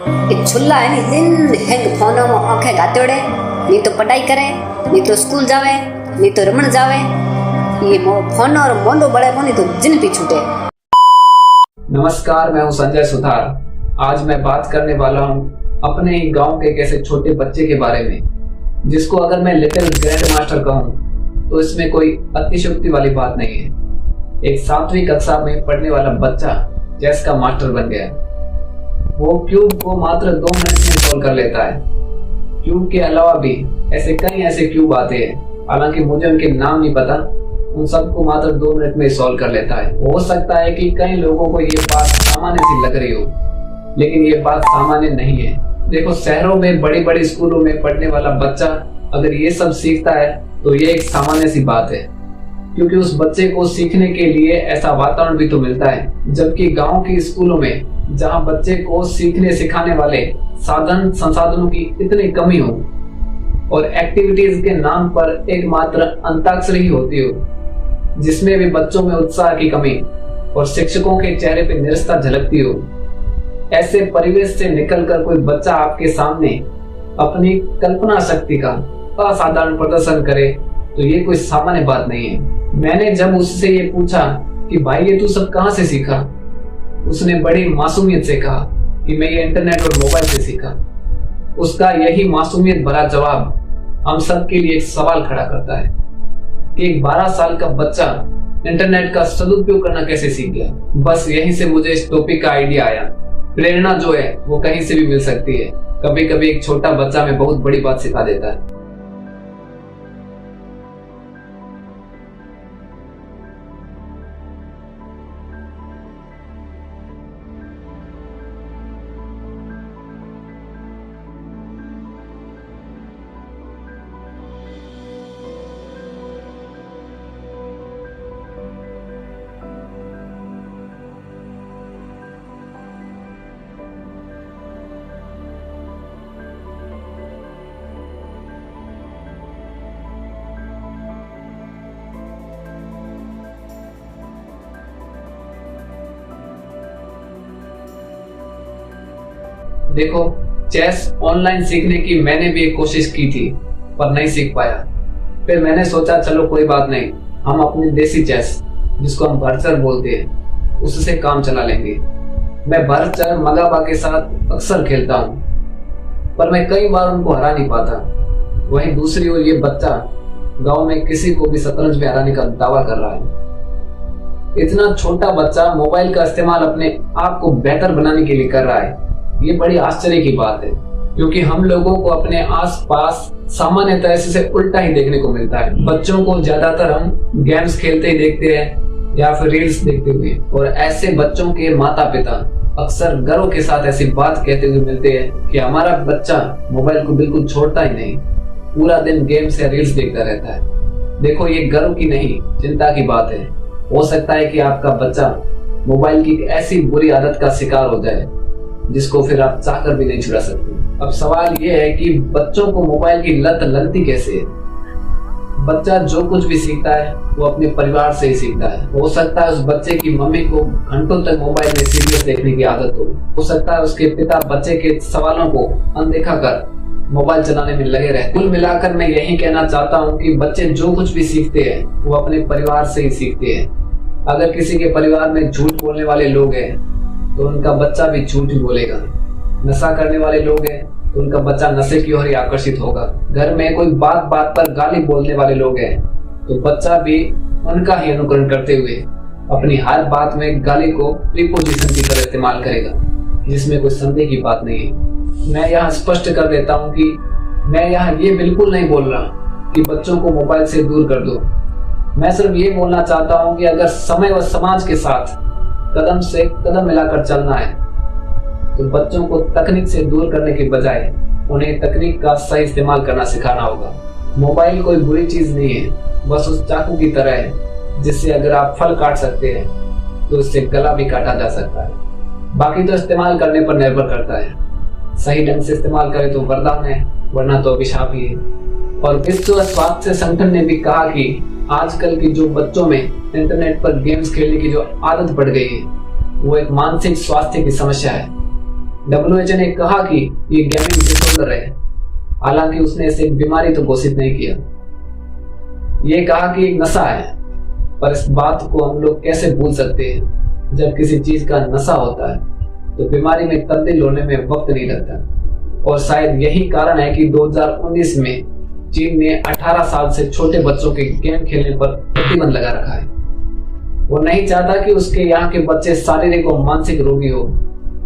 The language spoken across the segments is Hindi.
ये छुल्ला है नी दिन हेंग फोनों में आंखें गातेड़े, नहीं तो पढ़ाई करे, नहीं तो स्कूल जावे, नहीं तो रमण जावे। ये फोन और मोंडो बड़े फोन तो जिन भी छूटे। नमस्कार, मैं हूं संजय सुथार। आज मैं बात करने वाला हूं अपने ही गांव के एक ऐसे छोटे बच्चे के बारे में, जिसको अगर मैं लिटिल ग्रैंड मास्टर कहूं तो इसमें कोई अतिशयोक्ति वाली बात नहीं है। एक 7वीं कक्षा में पढ़ने वाला बच्चा चेस का मास्टर बन गया। वो क्यूब को मात्र 2 मिनट में सॉल्व कर लेता है। क्यूब के अलावा भी कई ऐसे क्यूब आते हैं, हालांकि मुझे उनके नाम नहीं पता। उन सबको मात्र 2 मिनट में सॉल्व कर लेता है। हो सकता है कि कई लोगों को ये बात सामान्य सी लग रही हो, लेकिन ये बात सामान्य नहीं है। देखो, शहरों में बड़ी बड़ी स्कूलों में पढ़ने वाला बच्चा अगर ये सब सीखता है तो ये एक सामान्य सी बात है, क्योंकि उस बच्चे को सीखने के लिए ऐसा वातावरण भी तो मिलता है। जबकि गांव के स्कूलों में जहां बच्चे को सीखने सिखाने वाले साधन संसाधनों की इतनी कमी हो और एक्टिविटीज के नाम पर एकमात्र अंताक्षरी होती हो, जिसमें भी बच्चों में उत्साह की कमी और शिक्षकों के चेहरे पर निरस्ता झलकती हो, ऐसे परिवेश से निकलकर कोई बच्चा आपके सामने अपनी कल्पना शक्ति का असाधारण प्रदर्शन करे तो ये कोई सामान्य बात नहीं है। मैंने जब उससे ये पूछा कि भाई ये तू सब कहां से सीखा, उसने बड़ी मासूमियत से कहा कि मैं ये इंटरनेट और मोबाइल से सीखा। उसका यही मासूमियत भरा जवाब हम सब के लिए एक सवाल खड़ा करता है कि एक 12 साल का बच्चा इंटरनेट का सदुपयोग करना कैसे सीख गया। बस यहीं से मुझे इस टॉपिक का आइडिया आया। प्रेरणा जो है वो कहीं से भी मिल सकती है। कभी कभी एक छोटा बच्चा में बहुत बड़ी बात सिखा देता है। देखो, चेस ऑनलाइन सीखने की मैंने भी एक कोशिश की थी, पर नहीं सीख पाया। फिर मैंने सोचा चलो कोई बात नहीं, हम अपने देसी चेस, जिसको हम भरचर बोलते हैं, उससे काम चला लेंगे। मैं भरचर मगाबा के साथ अक्सर खेलता हूँ, पर मैं कई बार उनको हरा नहीं पाता। वहीं दूसरी ओर ये बच्चा गांव में किसी को भी शतरंज में हराने का दावा कर रहा है। इतना छोटा बच्चा मोबाइल का इस्तेमाल अपने आप को बेहतर बनाने के लिए कर रहा है। ये बड़ी आश्चर्य की बात है, क्योंकि हम लोगों को अपने आसपास सामान्यतः इससे उल्टा ही देखने को मिलता है। बच्चों को ज्यादातर हम गेम्स खेलते ही देखते हैं या फिर रील्स देखते हुए, और ऐसे बच्चों के माता पिता अक्सर गर्व के साथ ऐसी बात कहते हुए मिलते हैं कि हमारा बच्चा मोबाइल को बिल्कुल छोड़ता ही नहीं, पूरा दिन गेम्स या रील्स देखता रहता है। देखो, ये गर्व की नहीं, चिंता की बात है। हो सकता है कि आपका बच्चा मोबाइल की ऐसी बुरी आदत का शिकार हो जाए जिसको फिर आप चाहकर भी नहीं छुड़ा सकते। अब सवाल यह है कि बच्चों को मोबाइल की लत लगती कैसे है। बच्चा जो कुछ भी सीखता है वो अपने परिवार से ही सीखता है। हो सकता है उस बच्चे की मम्मी को घंटों तक मोबाइल में सीरियल देखने की आदत हो सकता है उसके पिता बच्चे के सवालों को अनदेखा कर मोबाइल चलाने में लगे रहे। कुल मिलाकर मैं यही कहना चाहता हूँ कि बच्चे जो कुछ भी सीखते हैं वो अपने परिवार से ही सीखते हैं। अगर किसी के परिवार में झूठ बोलने वाले लोग हैं तो उनका बच्चा भी झूठ ही बोलेगा। नशा करने वाले लोग हैं तो उनका बच्चा नशे की ओर ही आकर्षित होगा। घर में कोई बात बात पर गाली बोलने वाले लोग हैं तो बच्चा भी उनका ही अनुकरण करते हुए अपनी हर बात में गाली को प्रीपोजिशन की तरह इस्तेमाल करेगा, जिसमें कोई संदेह की बात नहीं है। मैं यहाँ स्पष्ट कर देता हूँ कि मैं यहाँ ये बिल्कुल नहीं बोल रहा कि बच्चों को मोबाइल से दूर कर दो। मैं सिर्फ ये बोलना चाहता हूँ कि अगर समय व समाज के साथ कदम से कदम मिलाकर चलना है तो बच्चों को तकनीक से दूर करने के बजाय उन्हें तकनीक का सही इस्तेमाल करना सिखाना होगा। मोबाइल कोई बुरी चीज नहीं है, बस उस चाकू की तरह है जिससे अगर आप फल काट सकते हैं तो इससे गला भी काटा जा सकता है। बाकी तो इस्तेमाल करने पर निर्भर करता है। सही ढंग से इस्तेमाल करें तो वरदान है, वरना तो अभिशाप ही है। और विश्व स्वास्थ्य संगठन ने भी कहा कि आजकल की जो बच्चों में इंटरनेट पर गेम्स खेलने की जो आदत पड़ गई है वो एक मानसिक स्वास्थ्य की समस्या है। WHO ने कहा कि ये गेमिंग डिसऑर्डर है, हालांकि उसने इसे एक बीमारी तो घोषित नहीं किया। ये कहा कि एक नशा है, पर इस बात को हम लोग कैसे भूल सकते हैं? जब किसी चीज का नशा होता है तो बीमारी में तब्दील होने में वक्त नहीं लगता। और शायद यही कारण है कि 2019 में चीन ने 18 साल से छोटे बच्चों के गेम खेलने पर प्रतिबंध लगा रखा है। वो नहीं चाहता कि उसके यहाँ के बच्चे शारीरिक और मानसिक रोगी हो।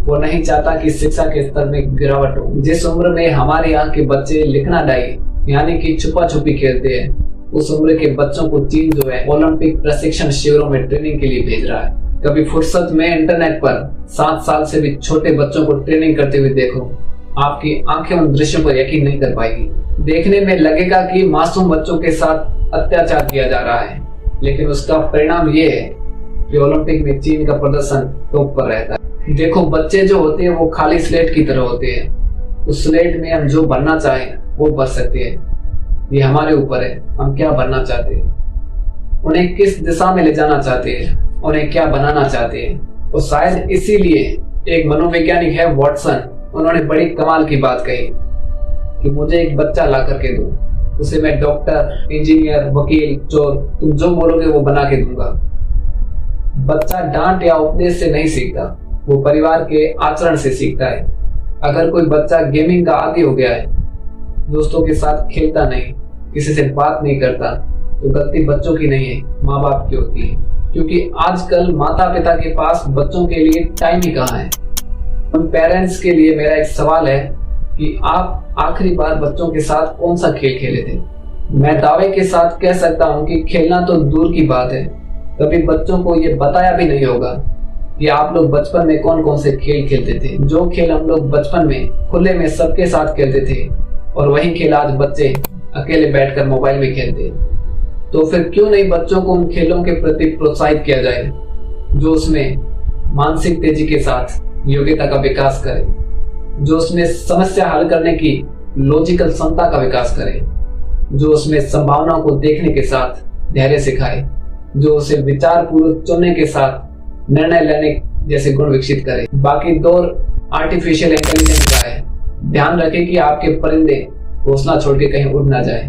वो नहीं चाहता कि शिक्षा के स्तर में गिरावट हो। जिस उम्र में हमारे यहाँ के बच्चे लिखना डाई यानी कि छुपा छुपी खेलते हैं, उस उम्र के बच्चों को चीन जो है ओलंपिक प्रशिक्षण शिविरों में ट्रेनिंग के लिए भेज रहा है। कभी फुर्सत में इंटरनेट पर 7 साल से भी छोटे बच्चों को ट्रेनिंग करते हुए देखो, आपकी आंखें उन दृश्यों पर यकीन नहीं कर पाएगी। देखने में लगेगा कि मासूम बच्चों के साथ अत्याचार किया जा रहा है, लेकिन उसका परिणाम ये है कि ओलंपिक में चीन का प्रदर्शन टॉप पर रहता है। देखो, बच्चे जो होते हैं वो खाली स्लेट की तरह होते हैं। उस स्लेट में हम जो बनना चाहें वो बन सकते हैं। ये हमारे ऊपर है, हम क्या बनना चाहते हैं, उन्हें किस दिशा में ले जाना चाहते हैं, उन्हें क्या बनाना चाहते हैं। और शायद इसीलिए एक मनोवैज्ञानिक है वॉटसन, उन्होंने बड़ी कमाल की बात कही कि मुझे एक बच्चा ला करके दो, उसे मैं डॉक्टर, इंजीनियर, वकील, चोर, तुम जो बोलोगे वो बना के दूंगा। बच्चा डांट या उपदेश से नहीं सीखता, वो परिवार के आचरण से सीखता है। अगर कोई बच्चा गेमिंग का आदी हो गया है, दोस्तों के साथ खेलता नहीं, किसी से बात नहीं करता, तो गलती बच्चों की नहीं है, माँ बाप की होती है। क्योंकि आजकल माता पिता के पास बच्चों के लिए टाइम ही कहाँ है। उन पेरेंट्स के लिए मेरा एक सवाल है कि आप आखिरी बार बच्चों के साथ कौन सा खेल खेले थे? मैं दावे के साथ कह सकता हूँ कि खेलना तो दूर की बात है, कभी बच्चों को ये बताया भी नहीं होगा कि आप लोग बचपन में कौन कौन से खेल खेलते थे। जो खेल हम लोग बचपन में खुले में सबके साथ खेलते थे, और वही खेल आज बच्चे अकेले बैठकर मोबाइल में खेलते हैं। तो फिर क्यों नहीं बच्चों को उन खेलों के प्रति प्रोत्साहित किया जाए जो उसमें मानसिक तेजी के साथ योग्यता का विकास करे, जो उसमें समस्या हल करने की लॉजिकल क्षमता का विकास करे, जो उसमें संभावनाओं को देखने के साथ धैर्य सिखाए, जो उसे विचार पूर्वक चुनने के साथ निर्णय लेने जैसे गुण विकसित करे। बाकी दौर आर्टिफिशियल इंटेलिजेंस का है। ध्यान रखें कि आपके परिंदे घोंसला छोड़ के कहीं उड़ ना जाए।